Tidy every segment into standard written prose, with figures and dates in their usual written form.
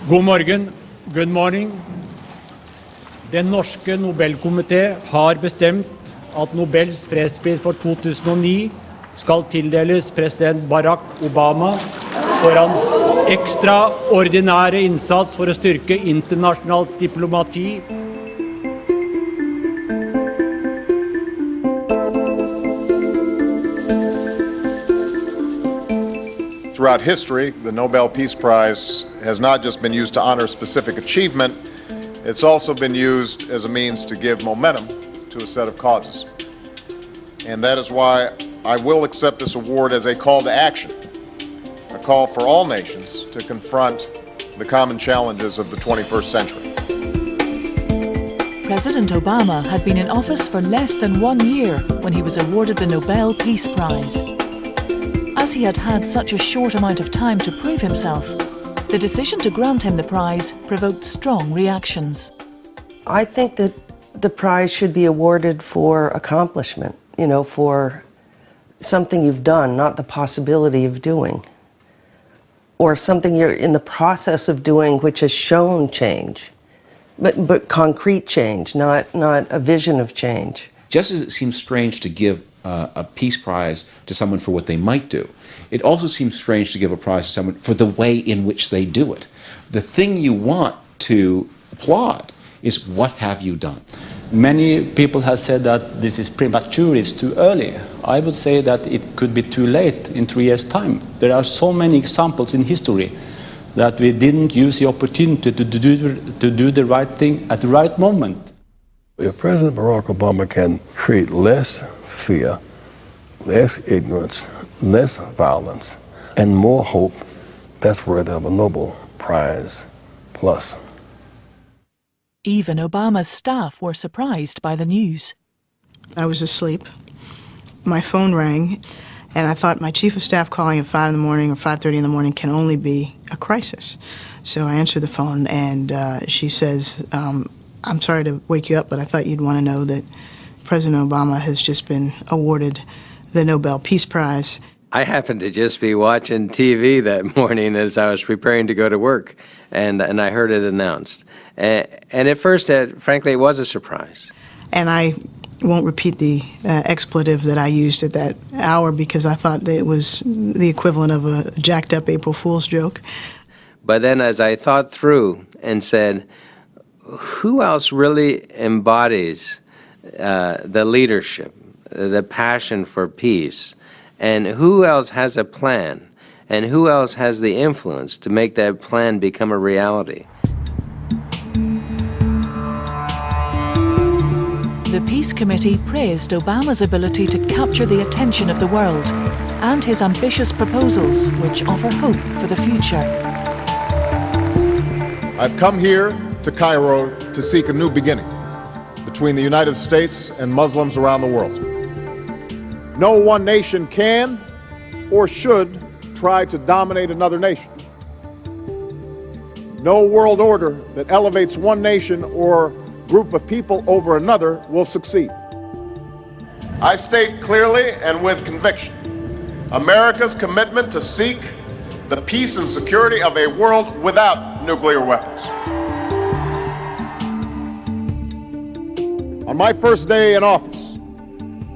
God morgen, good morning. Den norske Nobelkomité har bestemt at Nobels fredspris for 2009 skal tildeles president Barack Obama for hans ekstraordinære innsats for å styrke internasjonalt diplomati. Throughout history, the Nobel Peace Prize has not just been used to honor specific achievement, it's also been used as a means to give momentum to a set of causes. And that is why I will accept this award as a call to action, a call for all nations to confront the common challenges of the 21st century. President Obama had been in office for less than 1 year when he was awarded the Nobel Peace Prize. As he had had such a short amount of time to prove himself, the decision to grant him the prize provoked strong reactions. I think that the prize should be awarded for accomplishment, for something you've done, not the possibility of doing, or something you're in the process of doing which has shown change, but concrete change, not a vision of change. Just as it seems strange to give a peace prize to someone for what they might do, it also seems strange to give a prize to someone for the way in which they do it. The thing you want to applaud is what have you done. Many people have said that this is premature, it's too early. I would say that it could be too late in 3 years' time. There are so many examples in history that we didn't use the opportunity to do the right thing at the right moment. If President Barack Obama can create less fear, less ignorance, less violence, and more hope, that's worthy of a Nobel Prize plus. Even Obama's staff were surprised by the news. I was asleep. My phone rang, and I thought my chief of staff calling at 5 in the morning or 5:30 in the morning can only be a crisis. So I answered the phone, and she says, I'm sorry to wake you up, but I thought you'd want to know that President Obama has just been awarded the Nobel Peace Prize. I happened to just be watching TV that morning as I was preparing to go to work, and I heard it announced. And at first, frankly, it was a surprise. And I won't repeat the expletive that I used at that hour because I thought that it was the equivalent of a jacked-up April Fool's joke. But then as I thought through and said, who else really embodies the leadership, the passion for peace, and who else has a plan, and who else has the influence to make that plan become a reality? The Peace Committee praised Obama's ability to capture the attention of the world and his ambitious proposals, which offer hope for the future. I've come here to Cairo to seek a new beginning between the United States and Muslims around the world. No one nation can or should try to dominate another nation. No world order that elevates one nation or group of people over another will succeed. I state clearly and with conviction America's commitment to seek the peace and security of a world without nuclear weapons. On my first day in office,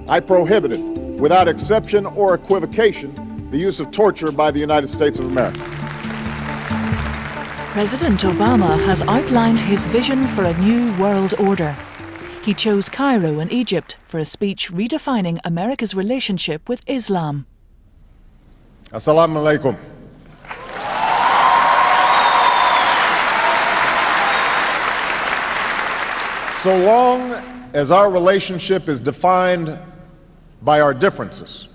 I prohibited, without exception or equivocation, the use of torture by the United States of America. President Obama has outlined his vision for a new world order. He chose Cairo in Egypt for a speech redefining America's relationship with Islam. Assalamu alaikum. So long as our relationship is defined by our differences,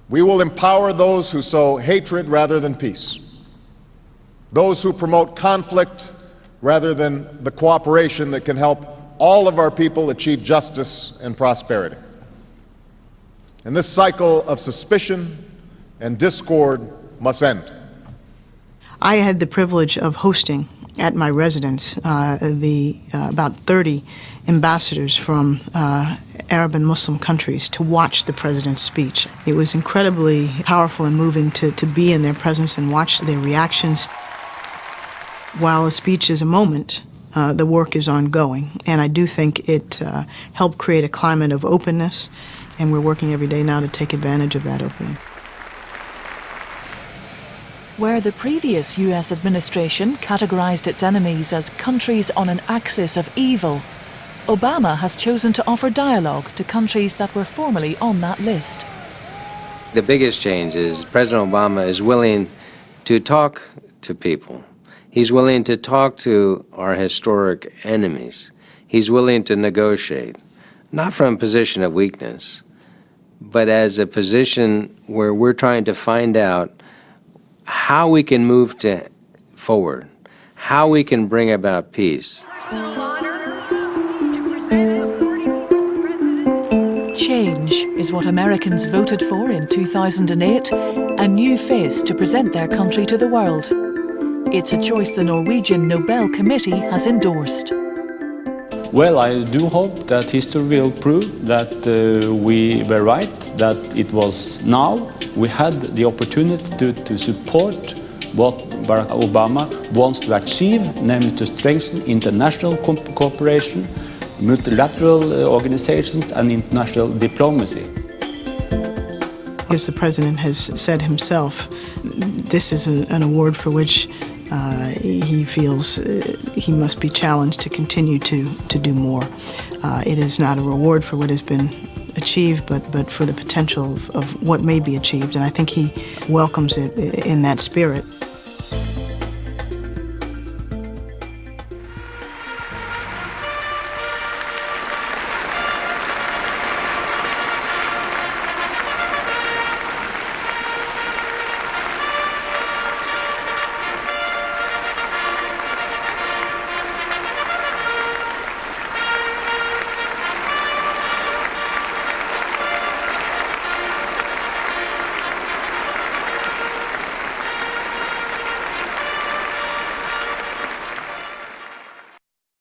we will empower those who sow hatred rather than peace, those who promote conflict rather than the cooperation that can help all of our people achieve justice and prosperity. And this cycle of suspicion and discord must end. I had the privilege of hosting at my residence about 30 ambassadors from Arab and Muslim countries to watch the president's speech. It was incredibly powerful and moving to be in their presence and watch their reactions. While a speech is a moment, the work is ongoing, and I do think it helped create a climate of openness, and we're working every day now to take advantage of that opening. Where the previous US administration categorized its enemies as countries on an axis of evil, Obama has chosen to offer dialogue to countries that were formerly on that list. The biggest change is President Obama is willing to talk to people. He's willing to talk to our historic enemies. He's willing to negotiate, not from a position of weakness, but as a position where we're trying to find out how we can move forward, how we can bring about peace. Change is what Americans voted for in 2008, a new face to present their country to the world. It's a choice the Norwegian Nobel Committee has endorsed. Well, I do hope that history will prove that we were right, that it was now we had the opportunity to support what Barack Obama wants to achieve, namely to strengthen international cooperation, multilateral organizations and international diplomacy. As the President has said himself, this is an award for which he feels he must be challenged to continue to do more. It is not a reward for what has been achieved, but for the potential of what may be achieved, and I think he welcomes it in that spirit.